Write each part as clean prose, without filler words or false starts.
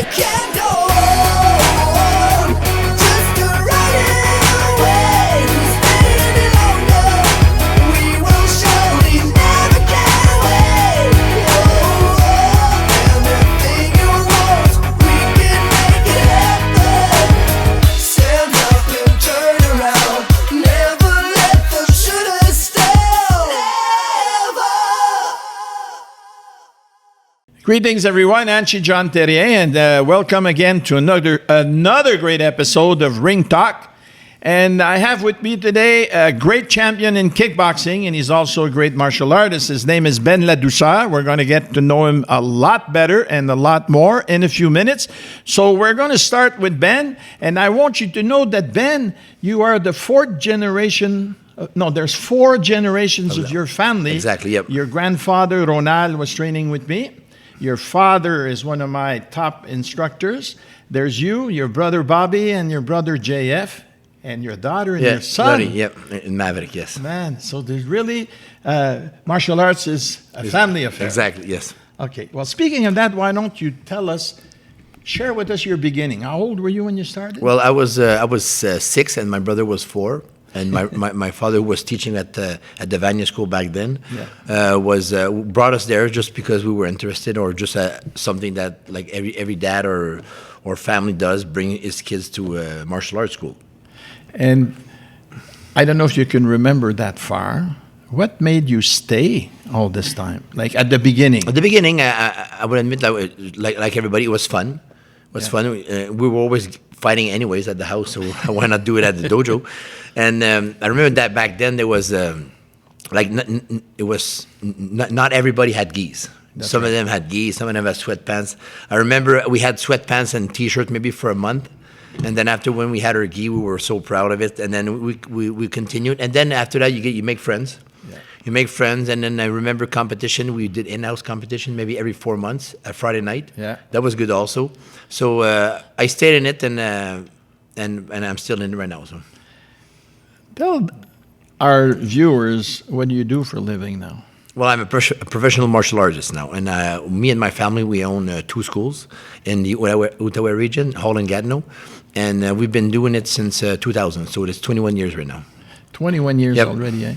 can go on, just to ride it away. Stay any longer, we will surely never get away. Anything you want, we can make it happen. Stand up and turn around, never let them shoot us down. Never. Greetings, everyone. Hanshi John Thériault, and welcome again to another great episode of Ring Talk. And I have with me today a great champion in kickboxing, and he's also a great martial artist. His name is Ben Ladouceur. We're going to get to know him a lot better and a lot more in a few minutes. So we're going to start with Ben, and I want you to know that, Ben, you are the fourth generation. There's four generations of your family. Exactly, yep. Your grandfather, Ronald, was training with me. Your father is one of my top instructors. There's you, your brother Bobby, and your brother JF, and your daughter and your son. Buddy, yep, in Maverick, yes. Man, so there's really, martial arts is a family affair. Exactly, yes. Okay, well, speaking of that, why don't you share with us your beginning. How old were you when you started? Well, I was 6 and my brother was 4. And my father was teaching at the Vanier School back then. Yeah. Brought us there just because we were interested, or just something that like every dad or family does, bring his kids to a martial arts school. And I don't know if you can remember that far. What made you stay all this time? Like at the beginning? At the beginning, I would admit that like everybody, it was fun. It was fun. We were always fighting anyways at the house, so why not do it at the dojo? And I remember that back then there was not everybody had gis. Some of them had gis, some of them had sweatpants. I remember we had sweatpants and T-shirts maybe for a month, and then after when we had our gi, we were so proud of it. And then we continued, and then after that you make friends. Yeah. You make friends, and then I remember competition. We did in-house competition maybe every 4 months, a Friday night. Yeah, that was good also. So I stayed in it, and I'm still in it right now. So. Tell our viewers, what do you do for a living now? Well, I'm a professional martial artist now, and me and my family, we own 2 schools in the Outaouais region, Hull and Gatineau, and we've been doing it since 2000, so it's 21 years right now. 21 years already, eh?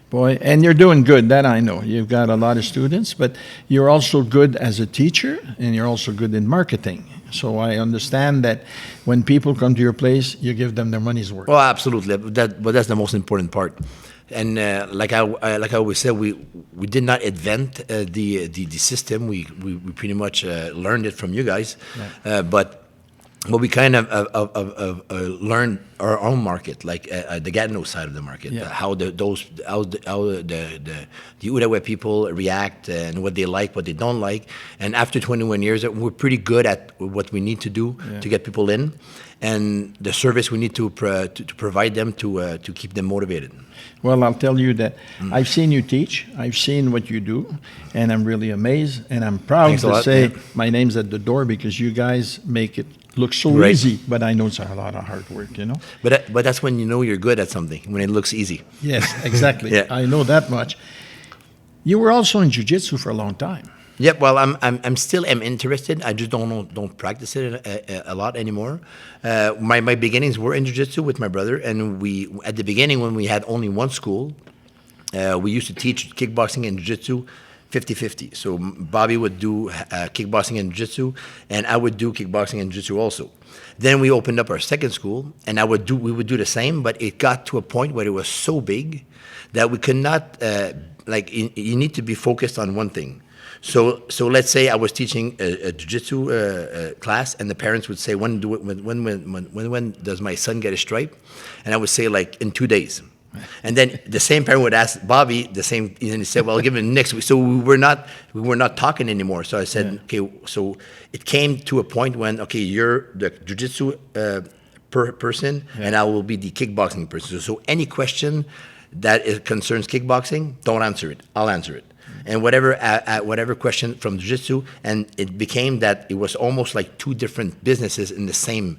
Boy, and you're doing good, that I know. You've got a lot of students, but you're also good as a teacher, and you're also good in marketing. So I understand that when people come to your place, you give them their money's worth. Well, absolutely. But that's the most important part. And like I always said, we did not invent the system. We pretty much learned it from you guys. Right. But we kind of learned our own market, like the Gatineau side of the market, how the Outaouais people react and what they like, what they don't like. And after 21 years, we're pretty good at what we need to do to get people in, and the service we need to provide them to keep them motivated. Well, I'll tell you that I've seen you teach, I've seen what you do, and I'm really amazed, and I'm proud to say my name's at the door because you guys make it look so easy, but I know it's a lot of hard work, you know. But that's when you know you're good at something, when it looks easy. Yes, exactly. I know that much. You were also in jiu-jitsu for a long time. Yep. Well, I'm still interested. I just don't practice it a lot anymore. My beginnings were in jiu-jitsu with my brother, and we at the beginning when we had only one school, we used to teach kickboxing and jiu-jitsu 50-50. So Bobby would do kickboxing and jiu-jitsu, and I would do kickboxing and jiu-jitsu also. Then we opened up our second school, and we would do the same, but it got to a point where it was so big that we could not you need to be focused on one thing. So let's say I was teaching a jiu-jitsu class, and the parents would say, when does my son get a stripe? And I would say, like, in 2 days. And then the same parent would ask Bobby the same, and he said, "Well, I'll give him next week." So we were not talking anymore. So I said, "Okay." So it came to a point when, okay, you're the jiu-jitsu person, and I will be the kickboxing person. So any question that concerns kickboxing, don't answer it. I'll answer it. And whatever question from jiu-jitsu, and it became that it was almost like 2 different businesses in the same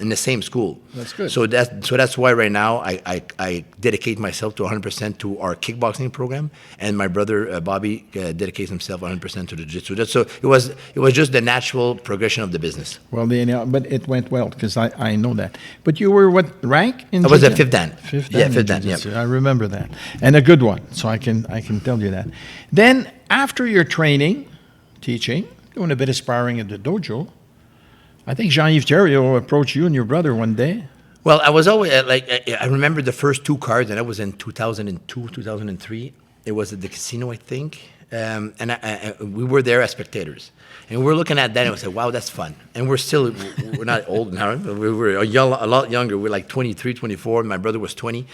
in the same school. That's good. So that's why right now I dedicate myself to 100% to our kickboxing program, and my brother Bobby dedicates himself 100% to the jiu-jitsu. So it was just the natural progression of the business. Well, but it went well because I know that. But you were what rank in I was a jiu-jitsu? fifth dan. Fifth Yeah, dan fifth in dan, yeah. jiu-jitsu. I remember that, and a good one. So I can tell you that. Then after your training, teaching, doing a bit of sparring at the dojo, I think Jean-Yves Thériault approached you and your brother one day. Well, I was always I remember the first two cards, and that was in 2002, 2003. It was at the casino, I think, and we were there as spectators, and we were looking at that, and we said, "Wow, that's fun." And we're not old now, but we were a lot younger. We were like 23, 24, and my brother was 20.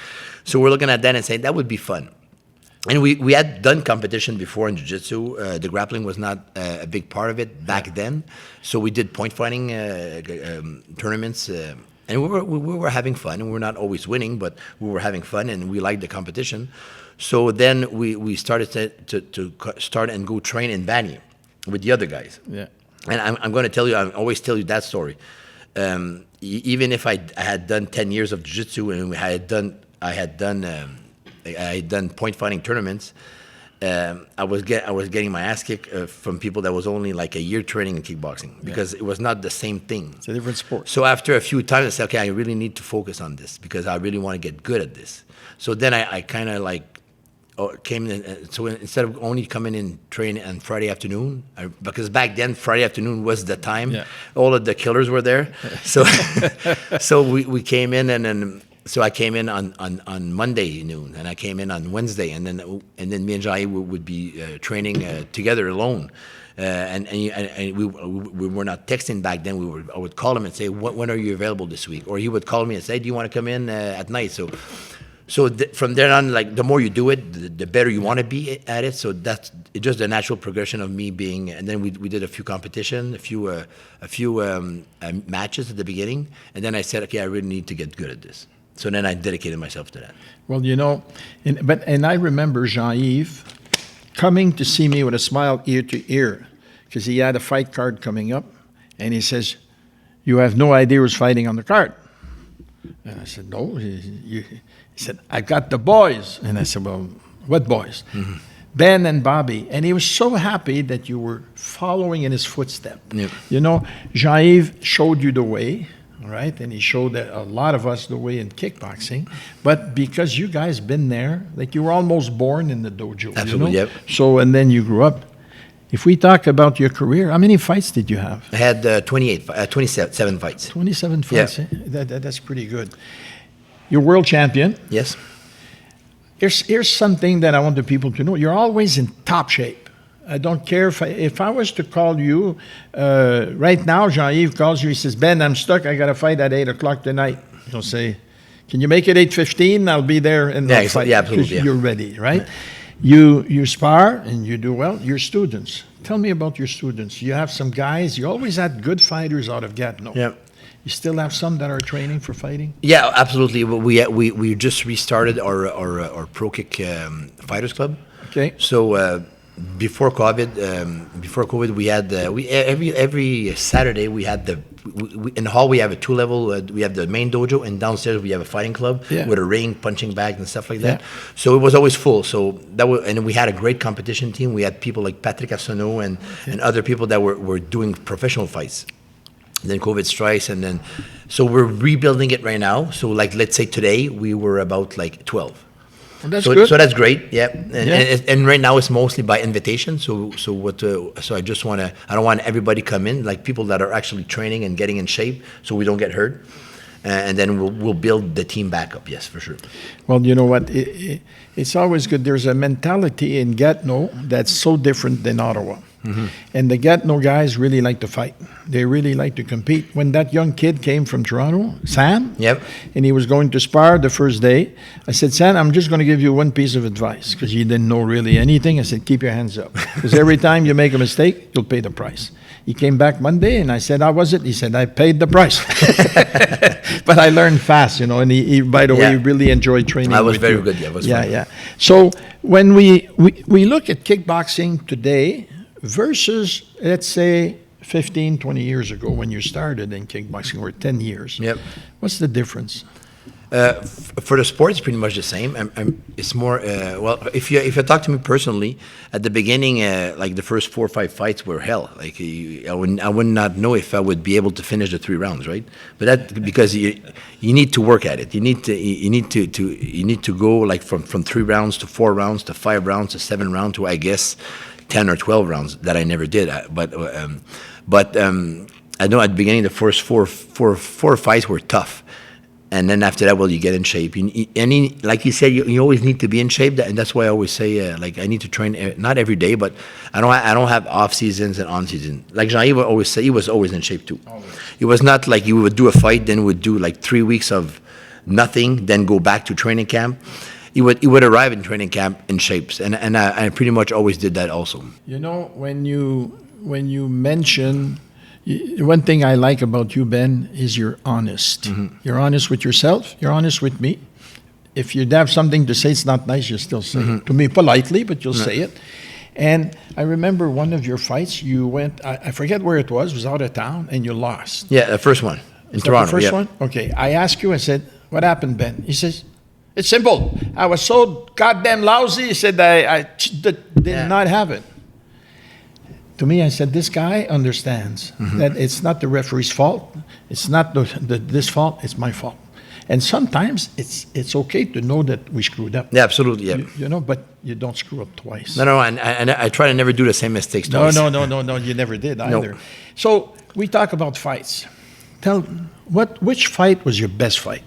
So we're looking at that and saying that would be fun. And we had done competition before in jiu-jitsu. The grappling was not a big part of it back then. So we did point fighting tournaments, and we were having fun. And we were not always winning, but we were having fun, and we liked the competition. So then we started to start and go train in Bani with the other guys. Yeah. And I'm going to tell you, I always tell you that story. Even if I had done 10 years of jiu-jitsu and I had done point fighting tournaments, I was getting my ass kicked from people that was only like a year training in kickboxing because it was not the same thing. It's a different sport. So after a few times, I said, okay, I really need to focus on this because I really want to get good at this. So then I kind of like came in. So instead of only coming in train on Friday afternoon, because back then Friday afternoon was the time. Yeah. All of the killers were there. So so we came in and then. So I came in on Monday noon, and I came in on Wednesday, and then me and Jai would be training together alone, and we were not texting back then. I would call him and say, when are you available this week? Or he would call me and say, do you want to come in at night? So from there on, like the more you do it, the better you want to be at it. So that's just the natural progression of me being. And then we did a few competition, a few matches at the beginning, and then I said, okay, I really need to get good at this. So then I dedicated myself to that. Well, you know, and I remember Jean-Yves coming to see me with a smile ear to ear because he had a fight card coming up, and he says, "You have no idea who's fighting on the card." And I said, "No." He said, "I got the boys." And I said, "Well, what boys?" Mm-hmm. Ben and Bobby. And he was so happy that you were following in his footsteps. Yep. You know, Jean-Yves showed you the way. Right, and he showed a lot of us the way in kickboxing, but because you guys been there, like you were almost born in the dojo. Absolutely, you know? yep. So, and then you grew up. If we talk about your career, how many fights did you have? I had 27 fights. 27 fights. Yeah. That's pretty good. You're world champion. Yes. Here's something that I want the people to know. You're always in top shape. I don't care if I was to call you right now. Jean-Yves calls you. He says, "Ben, I'm stuck. I got a fight at 8 o'clock tonight." He'll say, "Can you make it 8:15? I'll be there in the fight." Yeah, absolutely. Yeah. You're ready, right? Yeah. You spar and you do well. Your students. Tell me about your students. You have some guys. You always had good fighters out of Gatineau. Yeah. You still have some that are training for fighting? Yeah, absolutely. We just restarted our Pro Kick Fighters Club. Okay. So. Before COVID, we had every Saturday we had in the hall we have a 2-level. We have the main dojo, and downstairs we have a fighting club with a ring, punching bags, and stuff like that. Yeah. So it was always full. So and we had a great competition team. We had people like Patrick Arsenault and other people that were doing professional fights. And then COVID strikes, and then so we're rebuilding it right now. So like let's say today we were about like 12. Well, that's good. So that's great, yeah. And right now it's mostly by invitation. So I just I don't want everybody come in, like people that are actually training and getting in shape, so we don't get hurt. And then we'll build the team back up. Yes, for sure. Well, you know what? It's always good. There's a mentality in Gatineau that's so different than Ottawa. Mm-hmm. And the Gatineau guys really like to fight. They really like to compete. When that young kid came from Toronto, Sam, yep, and he was going to spar the first day, I said, "Sam, I'm just going to give you one piece of advice," because he didn't know really anything. I said, "Keep your hands up, because every time you make a mistake, you'll pay the price." He came back Monday, and I said, "How was it?" He said, "I paid the price." But I learned fast, you know, and he by the way, really enjoyed training. I was very you. good, yeah. It was yeah, fun. yeah. So when we look at kickboxing today versus, let's say, 15, 20 years ago when you started in kickboxing, or 10 years. Yep. What's the difference? For the sport, it's pretty much the same. It's more well. If you talk to me personally, at the beginning, like the first 4 or 5 fights were hell. Like I would not know if I would be able to finish the 3 rounds, right? But that because you need to work at it. You need to go like from 3 rounds to 4 rounds to 5 rounds to 7 rounds to, I guess, 10 or 12 rounds that I never did. But I know at the beginning the first four fights were tough. And then after that, well, you get in shape. Like you said, you always need to be in shape, and that's why I always say, like I need to train not every day, but I don't have off seasons and on season. Like Jean-Yves would always say, he was always in shape too. Always. It was not like you would do a fight, then would do like 3 weeks of nothing, then go back to training camp. He would arrive in training camp in shapes, and I pretty much always did that also. You know, when you mention. One thing I like about you, Ben, is you're honest. Mm-hmm. You're honest with yourself. You're honest with me. If you have something to say, it's not nice, you still say it. To me, politely, but you'll say it. And I remember one of your fights, you went, I forget where it was out of town, and you lost. Yeah, the first one in Toronto. The first one? Okay. I asked you, I said, what happened, Ben? He says, it's simple. I was so goddamn lousy. He said, I did not have it. To me, I said, this guy understands that it's not the referee's fault. It's not this fault. It's my fault. And sometimes it's okay to know that we screwed up. Yeah, absolutely. Yeah. You know, but you don't screw up twice. No, and I try to never do the same mistakes twice. No. You never did either. No. So we talk about fights. Which fight was your best fight?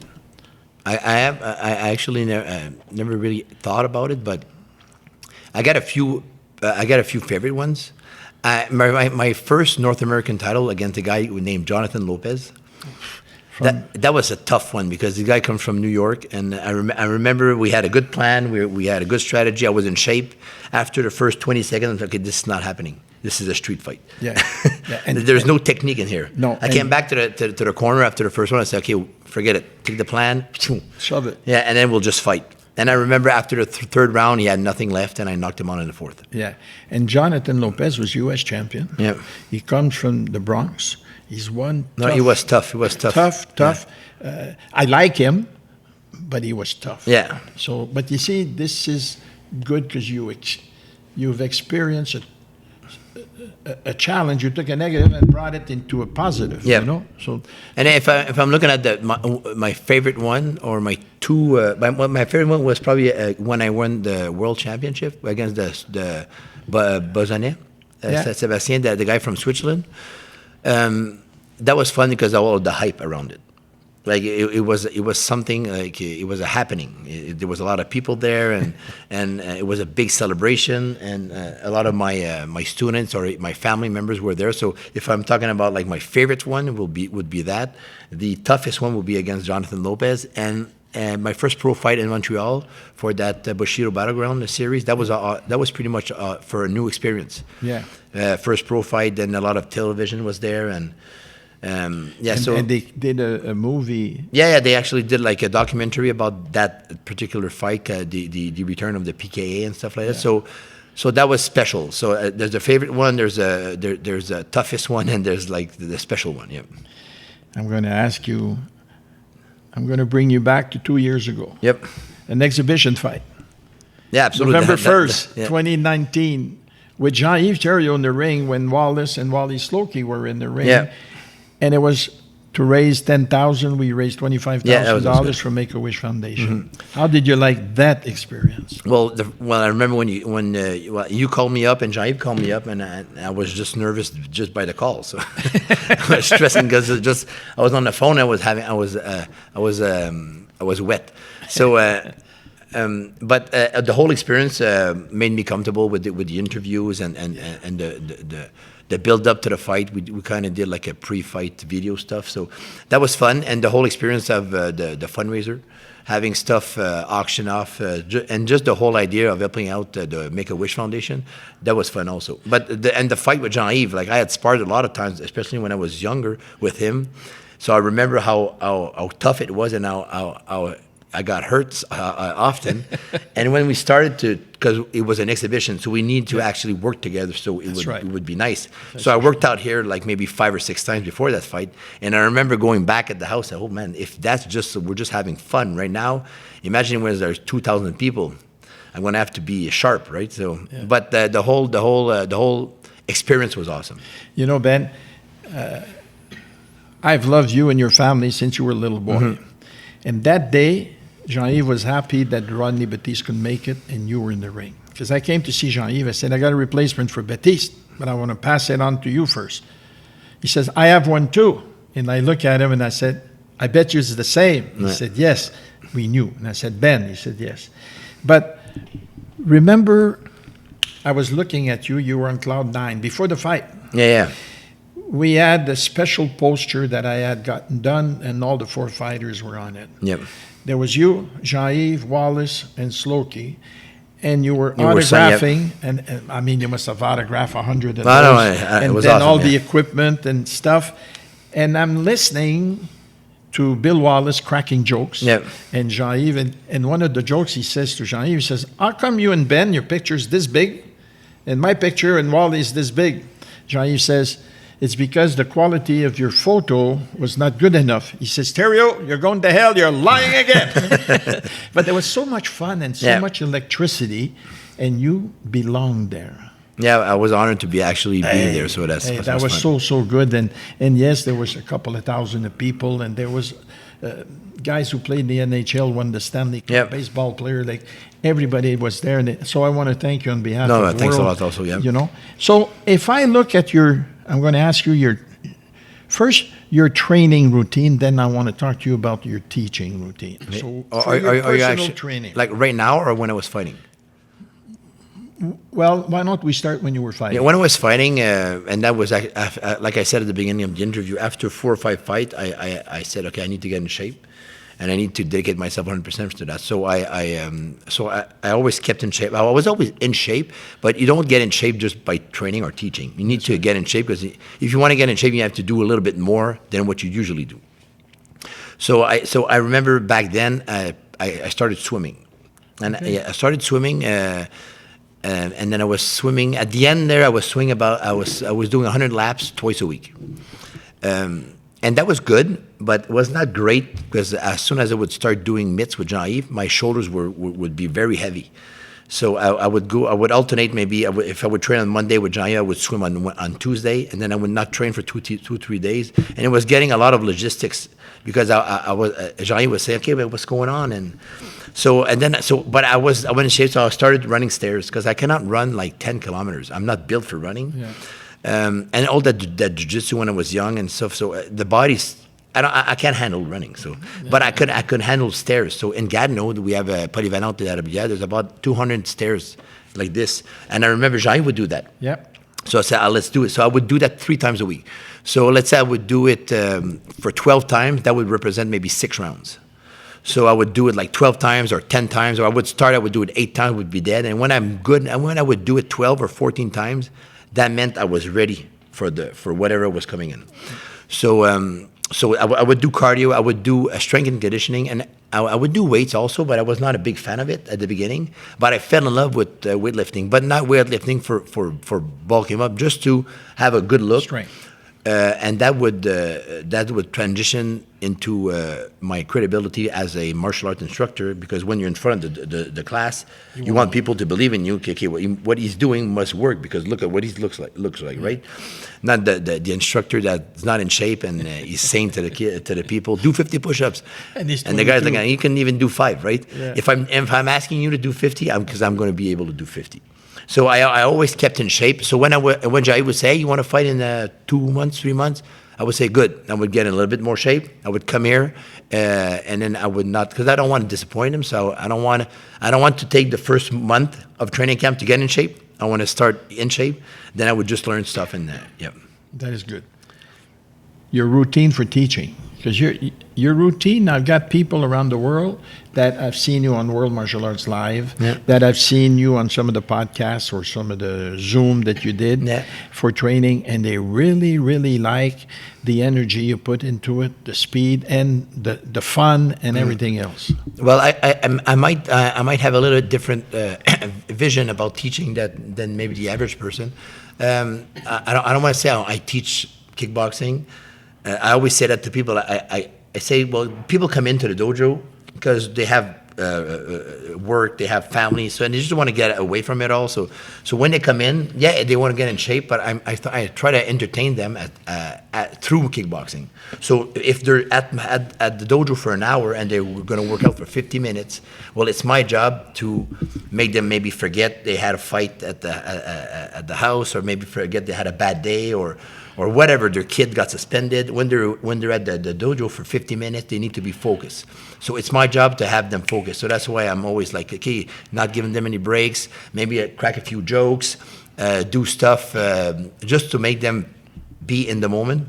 I actually never really thought about it, but I got a few favorite ones. My first North American title against a guy named Jonathan Lopez. That was a tough one because the guy comes from New York, and I remember we had a good plan. We had a good strategy. I was in shape. After the first 20 seconds, I was like, okay, this is not happening. This is a street fight. Yeah. And there's no technique in here. No. I came back to the corner after the first one. I said, okay, forget it. Take the plan. Shove it. Yeah, and then we'll just fight. And I remember after the third round, he had nothing left, and I knocked him out in the 4th. Yeah. And Jonathan Lopez was U.S. champion. Yeah. He comes from the Bronx. He's won. No, he was tough. He was tough. Tough. I like him, but he was tough. Yeah. So, but you see, this is good because you've experienced a challenge. You took a negative and brought it into a positive. Yeah. You know. So. And if I'm looking at my favorite one or my two, my favorite one was probably when I won the world championship against the Bozanais, Sébastien, the guy from Switzerland. That was fun because of all the hype around it. Like it was something like it was a happening. There was a lot of people there, and it was a big celebration. And a lot of my students or my family members were there. So if I'm talking about like my favorite one, would be that. The toughest one would be against Jonathan Lopez, and my first pro fight in Montreal for that Bushido Battleground series. That was pretty much for a new experience. Yeah. First pro fight, then a lot of television was there, and they did a movie. Yeah, they actually did like a documentary about that particular fight, the return of the PKA and stuff like that. So that was special. So there's a favorite one, there's a toughest one, and there's like the special one. Yeah. I'm going to ask you. I'm going to bring you back to 2 years ago. Yep. An exhibition fight. Yeah, absolutely. November 1st, 2019, with Jean-Yves Thériault in the ring when Wallace and Wally Slokey were in the ring. Yeah. And it was to raise $10,000. We raised $25,000 for Make-A-Wish Foundation. Mm-hmm. How did you like that experience? Well, I remember when you called me up and Jean-Yves called me up, and I was just nervous just by the call. So I was stressing because I was on the phone. I was wet. So. But the whole experience made me comfortable with the interviews and the build up to the fight. We kind of did like a pre-fight video stuff, so that was fun. And the whole experience of the fundraiser, having stuff auction off, and just the whole idea of helping out the Make-A-Wish Foundation, that was fun also. But the fight with Jean-Yves, like I had sparred a lot of times, especially when I was younger with him. So I remember how tough it was and how I got hurt often, and when we started to, because it was an exhibition, so we need to actually work together, so it would be nice. So I worked out here like maybe 5 or 6 times before that fight, and I remember going back at the house. Oh man, if that's just we're just having fun right now, imagine when there's 2,000 people. I'm going to have to be sharp, right? So, but the whole experience was awesome. You know, Ben, I've loved you and your family since you were a little boy, and that day. Jean-Yves was happy that Rodney Batiste could make it and you were in the ring. Because I came to see Jean-Yves. I said, I got a replacement for Batiste, but I want to pass it on to you first. He says, I have one too. And I look at him and I said, I bet you it's the same. He said, yes, we knew. And I said, Ben. He said, yes. But remember, I was looking at you. You were on cloud 9 before the fight. Yeah. We had a special poster that I had gotten done, and all the 4 fighters were on it. Yep. There was you, Jean-Yves, Wallace, and Slokey, and you were autographing, and I mean, you must have autographed 100 of those, it and was then awesome, all the equipment and stuff. And I'm listening to Bill Wallace cracking jokes, and Jean-Yves, and one of the jokes he says to Jean-Yves, he says, how come you and Ben, your picture's this big, and my picture and Wally's this big? Jean-Yves says, it's because the quality of your photo was not good enough. He says, Thériault, you're going to hell, you're lying again. But there was so much fun and so much electricity, and you belonged there. Yeah, I was honored to be actually being there, so that was fun. so good. And yes, there was a couple of thousand of people, and there was guys who played in the NHL, won the Stanley Cup, baseball player, like everybody was there. And so I want to thank you on behalf of the thanks world, a lot also, You know, so if I look at I'm going to ask you your training routine, then I want to talk to you about your teaching routine. So are you actually training, like right now or when I was fighting? Well, why don't we start when you were fighting? Yeah, when I was fighting, and that was like I said at the beginning of the interview. After 4 or 5 fights, I said, okay, I need to get in shape, and I need to dedicate myself 100% to that. So I always kept in shape. I was always in shape, but you don't get in shape just by training or teaching. You need to get in shape, because if you want to get in shape, you have to do a little bit more than what you usually do. So I remember back then I started swimming, and I started swimming. And then I was swimming. At the end there, I was doing 100 laps twice a week, and that was good, but it was not great, because as soon as I would start doing mitts with Jean-Yves, my shoulders would be very heavy. So I would alternate. Maybe if I would train on Monday with Jean-Yves, I would swim on Tuesday, and then I would not train for 3 days. And it was getting a lot of logistics, because Jean-Yves would say, okay, but what's going on? But I went in shape, so I started running stairs, because I cannot run like 10 kilometers. I'm not built for running. And all that jiu-jitsu when I was young and stuff. So the body's, I can't handle running. So, but I could handle stairs. So in Gatineau, we have a polyvalente at Abiya. There's about 200 stairs like this. And I remember Jean would do that. So I said, let's do it. So I would do that 3 times a week. So let's say I would do it for 12 times. That would represent maybe 6 rounds. So I would do it like 12 times or 10 times, or I would do it 8 times, would be dead. And when I'm good, and when I would do it 12 or 14 times, that meant I was ready for whatever was coming in. So I would do cardio, I would do strength and conditioning, and I would do weights also, but I was not a big fan of it at the beginning. But I fell in love with weightlifting, but not weightlifting for bulking up, just to have a good look. Strength. And that would transition into my credibility as a martial arts instructor, because when you're in front of the class, you want people to believe in you. Okay, what he's doing must work, because look at what he looks like, right? Not the instructor that's not in shape and he's saying to the people, do 50 push-ups, and the guy's like, you can even do 5, right? Yeah. If I'm asking you to do 50, because I'm going to be able to do 50. So I always kept in shape. So when Jai would say, you want to fight in 2 months, 3 months, I would say, good. I would get in a little bit more shape. I would come here, and then I would not, because I don't want to disappoint him. So I don't want to take the first month of training camp to get in shape. I want to start in shape. Then I would just learn stuff in there. Yep. That is good. your routine for teaching? Because your routine, I've got people around the world that I've seen you on World Martial Arts Live, that I've seen you on some of the podcasts or some of the Zoom that you did for training, and they really, really like the energy you put into it, the speed and the fun and everything else. Well, I might have a little different vision about teaching than maybe the average person. I don't want to say I teach kickboxing. I always say that to people. I say, well, people come into the dojo because they have work, they have families, so and they just want to get away from it all. So when they come in, they want to get in shape, but I try to entertain them through kickboxing. So if they're at the dojo for an hour and they're going to work out for 50 minutes, well, it's my job to make them maybe forget they had a fight at the house, or maybe forget they had a bad day, or whatever, their kid got suspended. When they're at the dojo for 50 minutes, they need to be focused. So it's my job to have them focused. So that's why I'm always like, okay, not giving them any breaks, maybe crack a few jokes, do stuff just to make them be in the moment.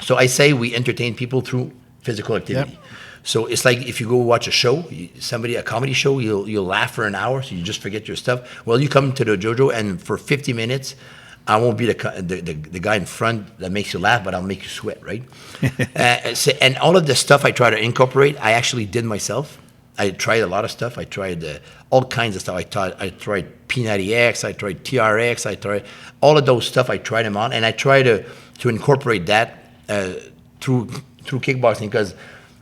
So I say we entertain people through physical activity. Yep. So it's like if you go watch a show, a comedy show, you'll laugh for an hour, so you just forget your stuff. Well, you come to the dojo, and for 50 minutes, I won't be the guy in front that makes you laugh, but I'll make you sweat, right? And all of the stuff I try to incorporate, I actually did myself. I tried a lot of stuff. I tried all kinds of stuff. I tried P90X, I tried TRX, I tried all of those stuff. I tried them on, and I try to incorporate that through kickboxing, because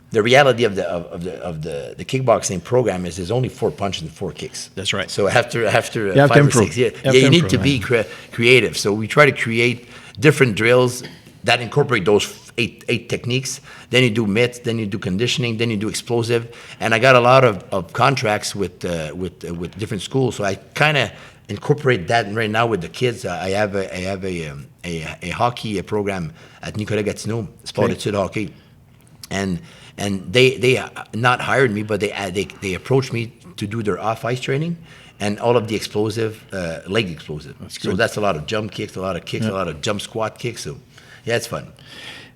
the reality of the kickboxing program is there's only 4 punches and 4 kicks. That's right. So after 5 or 6 years, you need to be creative. So we try to create different drills that incorporate those eight techniques. Then you do mitts, then you do conditioning, then you do explosive. And I got a lot of contracts with different schools, so I kind of incorporate that right now with the kids. I have a hockey program at Nicolas Gatineau, Sport Études Hockey, and they not hired me, but they approached me to do their off ice training and all of the explosive leg explosive. So that's a lot of jump kicks, a lot of kicks, a lot of jump squat kicks. So yeah, it's fun.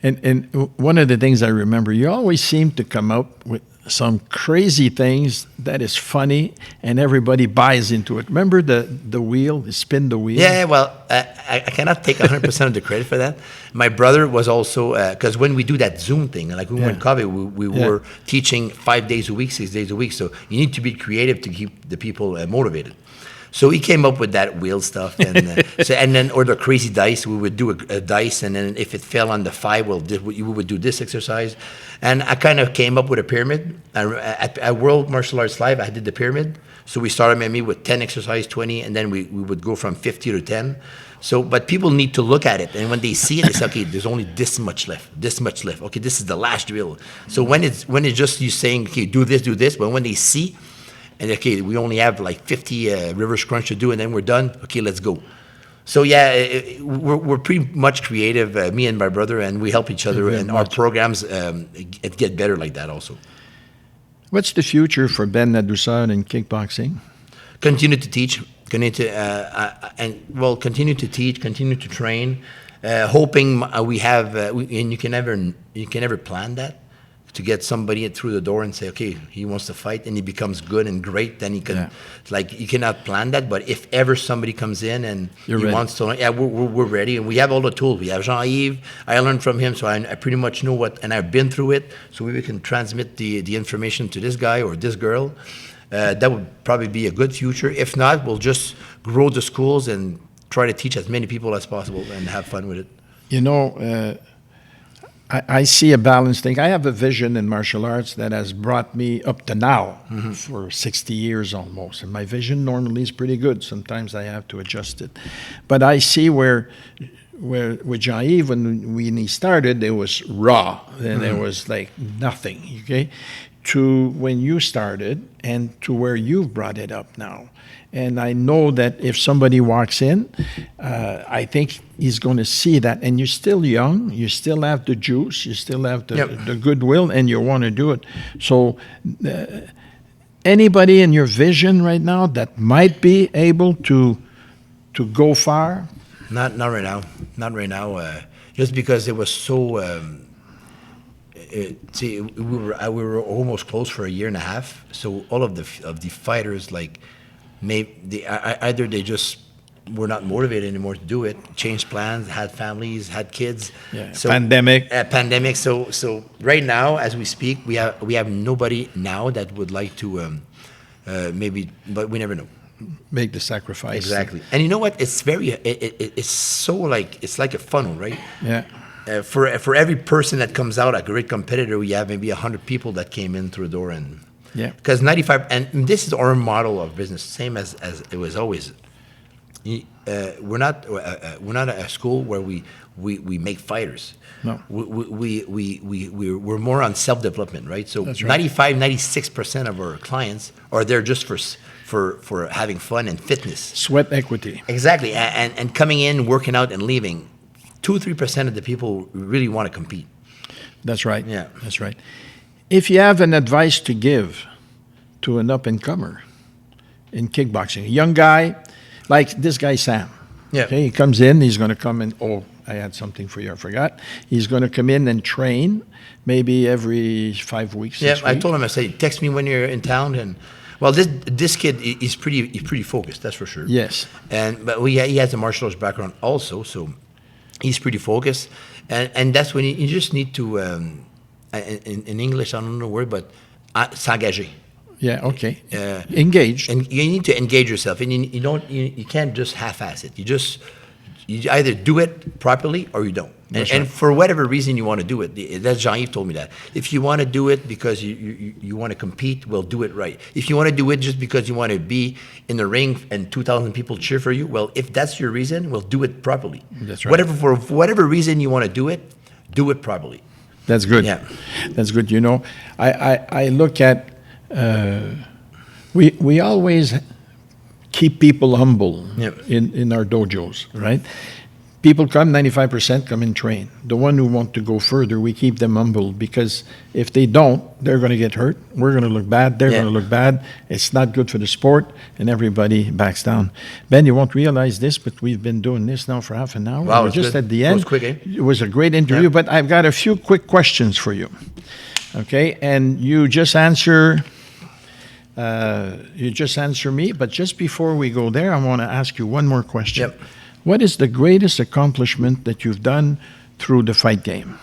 And one of the things I remember, you always seem to come up with some crazy things that is funny, and everybody buys into it. Remember the wheel, spin the wheel? Yeah, well, I cannot take 100% of the credit for that. My brother was also, because when we do that Zoom thing, like we were in COVID, we were teaching 5 days a week, 6 days a week. So you need to be creative to keep the people motivated. So he came up with that wheel stuff, and then or the crazy dice. We would do a dice, and then if it fell on the 5, we would do this exercise. And I kind of came up with a pyramid. At World Martial Arts Live, I did the pyramid. So we started maybe with 10 exercise, 20, and then we would go from 50 to 10. So, but people need to look at it, and when they see it, they say, okay, there's only this much left. Okay, this is the last drill. So when it's just you saying, okay, do this, but when they see, and okay, we only have like 50 reverse crunch to do, and then we're done. Okay, let's go. So yeah, we're pretty much creative, me and my brother, and we help each other, and our programs get better like that also. What's the future for Ben Ladouceur in kickboxing? Continue to teach, continue to teach, continue to train, hoping we have, and you can never plan that. To get somebody through the door and say, okay, he wants to fight, and he becomes good and great, then he can, like, you cannot plan that. But if ever somebody comes in and wants to learn, we're ready, and we have all the tools. We have Jean-Yves. I learned from him, so I pretty much know what, and I've been through it, so we can transmit the information to this guy or this girl. That would probably be a good future. If not, we'll just grow the schools and try to teach as many people as possible and have fun with it. You know, I see a balanced thing. I have a vision in martial arts that has brought me up to now for 60 years almost. And my vision normally is pretty good. Sometimes I have to adjust it. But I see where with Jean-Yves, when he started, it was raw. And it was like nothing, okay? To when you started and to where you've brought it up now. And I know that if somebody walks in, I think he's going to see that. And you're still young. You still have the juice. You still have the goodwill, and you want to do it. So anybody in your vision right now that might be able to go far? Not right now. Not right now. just because it was so. See, we were almost closed for a year and a half. So all of the fighters, like, either they just were not motivated anymore to do it, changed plans, had families, had kids. Yeah. So, Pandemic. Pandemic. So right now, as we speak, we have nobody now that would like to maybe, but we never know. Make the sacrifice. Exactly. And you know what? It's it's so like, it's like a funnel, right? Yeah. For every person that comes out, a great competitor, we have maybe 100 people that came in through the door, and Yeah. because 95, and this is our model of business, same as it was always. We're not a school where we make fighters. No. We're more on self-development, right? So That's right. 96% of our clients are there just for having fun and fitness. Sweat equity. Exactly, and coming in, working out, and leaving. 2-3% of the people really want to compete. That's right. Yeah. That's right. If you have an advice to give to an up-and-comer in kickboxing, a young guy, like this guy Sam. Yeah. Okay, he comes in, he's going to come in. Oh, I had something for you, I forgot. He's going to come in and train maybe every 5 weeks. Yeah, 6 I weeks. told him, I said, text me when you're in town, and well, this kid he's pretty focused, that's for sure. Yes. But he has a martial arts background also, so he's pretty focused, and that's when you just need to, in English, I don't know the word, but s'engager. Yeah, okay. Engaged. And you need to engage yourself, and you can't just half-ass it. You either do it properly or you don't. And for whatever reason you want to do it, that's Jean-Yves told me that. If you want to do it because you want to compete, well, do it right. If you want to do it just because you want to be in the ring and 2,000 people cheer for you, well, if that's your reason, well, do it properly. That's right. For whatever reason you want to do it properly. That's good. Yeah. That's good. You know, I look at, we always keep people humble in our dojos, right? People come, 95% come and train. The one who want to go further, we keep them humble, because if they don't, they're going to get hurt. We're going to look bad. They're going to look bad. It's not good for the sport, and everybody backs down. Ben, you won't realize this, but we've been doing this now for half an hour. Wow, We're it's just good. at the It end. was quick, eh? It was a great interview, but I've got a few quick questions for you. Okay, and you just answer me, but just before we go there, I want to ask you one more question. Yep. What is the greatest accomplishment that you've done through the fight game?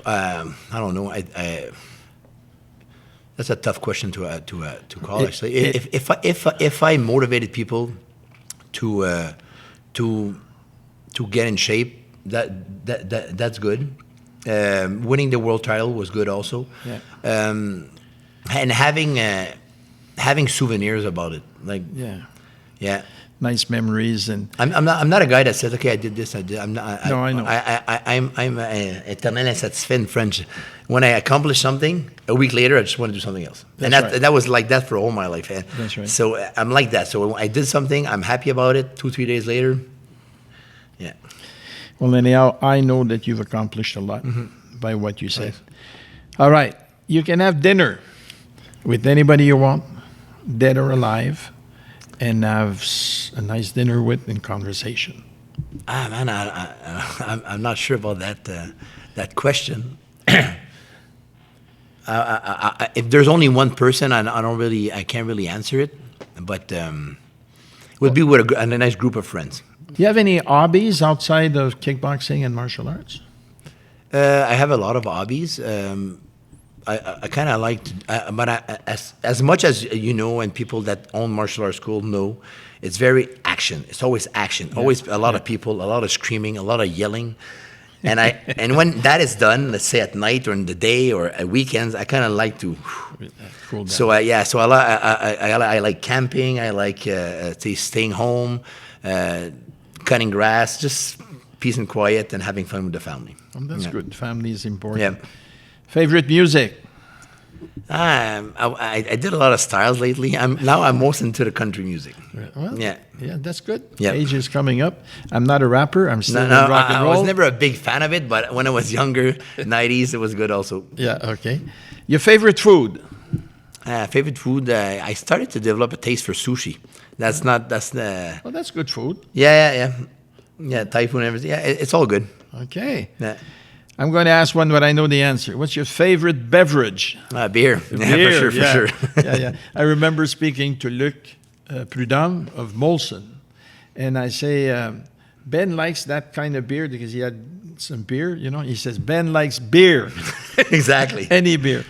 I don't know. That's a tough question to call. Actually, if I motivated people to get in shape, that's good. Winning the world title was good also. Yeah. And having souvenirs about it, like yeah. Nice memories. And I'm not a guy that says, okay, I did this, I did. I'm not. No, I know. I'm éternel insatisfait in French. When I accomplish something, a week later I just want to do something else. That's and right. that was like that for all my life. That's right. So I'm like that. So when I did something, I'm happy about it. 2-3 days later, yeah. well, anyhow, I know that you've accomplished a lot by what you said. All right, you can have dinner with anybody you want, dead or alive, and have a nice dinner with in conversation. Man, I'm not sure about that question. If there's only one person, I can't really answer it. But it would be with a nice group of friends. Do you have any hobbies outside of kickboxing and martial arts? I have a lot of hobbies. I kind of like, but as much as you know, and people that own martial arts school know, it's very action. It's always action. Always a lot of people, a lot of screaming, a lot of yelling, and when that is done, let's say at night or in the day or at weekends, I kind of like to. Cool down. So I like camping. I like staying home, cutting grass, just peace and quiet, and having fun with the family. That's good. Family is important. Yeah. Favorite music? I did a lot of styles lately. Now I'm most into the country music. Well, Yeah. that's good. Yeah. Age is coming up. I'm not a rapper. I'm still No, in rock and I roll. was never a big fan of it, but when I was younger, 90s, it was good also. Yeah, okay. Your favorite food? Favorite food, I started to develop a taste for sushi. That's Well, that's good food. Yeah. Yeah, typhoon and everything. Yeah, it's all good. Okay. Yeah. I'm going to ask one what I know the answer. What's your favorite beverage? Beer. Beer, For sure. yeah. I remember speaking to Luc Prudhomme of Molson, and I say, Ben likes that kind of beer because he had some beer, you know. He says, Ben likes beer. Exactly. Any beer.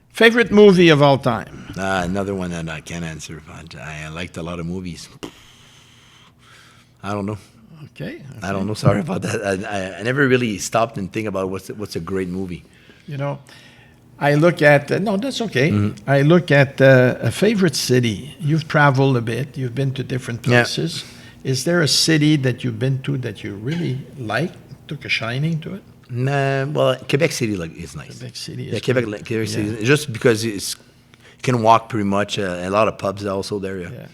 Favorite movie of all time? Another one that I can't answer. But I liked a lot of movies. I don't know. Okay. I don't know. Sorry about that. I never really stopped and think about what's a great movie. You know, I look at, no, that's okay. Mm-hmm. I look at a favorite city. You've traveled a bit. You've been to different places. Is there a city that you've been to that you really like, took a shining to it? Nah, well, Quebec City is nice. Quebec City is Yeah, Quebec City. Just because you can walk pretty much. A lot of pubs also there. Yeah.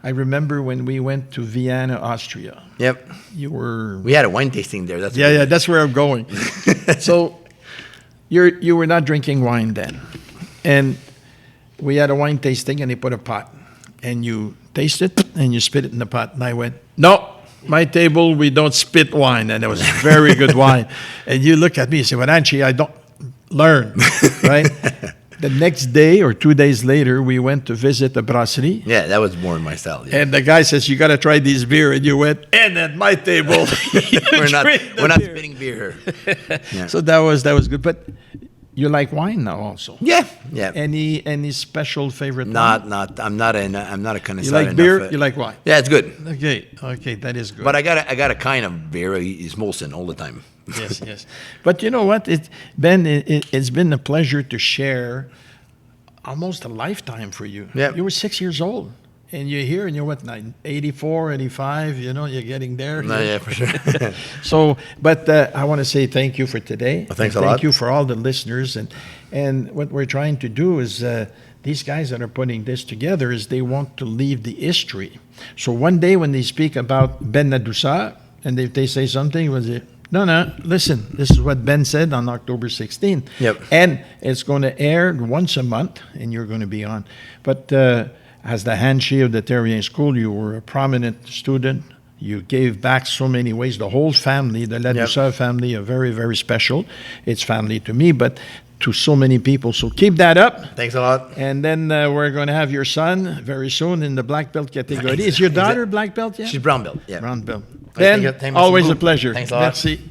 I remember when we went to Vienna, Austria. Yep. You were... We had a wine tasting there. That's Yeah, that's where I'm going. So you were not drinking wine then. And we had a wine tasting and they put a pot. And you taste it and you spit it in the pot. And I went, no, my table, we don't spit wine. And it was very good wine. And you look at me and say, well, Hanshi, I don't learn, right? The next day or 2 days later, we went to visit a brasserie. Yeah, that was more in my style. Yeah. And the guy says, you got to try this beer. And you went, and at my table, we're not spitting beer here. Yeah. So that was good. But you like wine now also. Yeah. Any special favorite wine? I'm not a connoisseur. You like beer, enough, you like wine. Yeah, it's good. Okay, that is good. But I got a kind of beer. It's Molson all the time. Yes. But you know what, Ben? It's been a pleasure to share almost a lifetime for you. Yeah. You were 6 years old, and you're here, and you're what, 84, 85. You know, you're getting there. No, yeah, for sure. So, but I want to say thank you for today. Well, thanks and a lot. Thank you for all the listeners, and what we're trying to do is. These guys that are putting this together is they want to leave the history. So one day when they speak about Ben Ladouceur, and if they say something, was it? No, listen, this is what Ben said on October 16th. Yep. And it's going to air once a month, and you're going to be on. But as the Hanshi of the Thériault School, you were a prominent student. You gave back so many ways. The whole family, the Ladouceur family, are very, very special. It's family to me, but to so many people. So keep that up. Thanks a lot. And then we're going to have your son very soon in the black belt category. Is your daughter black belt yet? She's brown belt. Yeah. Brown belt. Thank Ben, you. always a pleasure. Thanks a lot. Merci.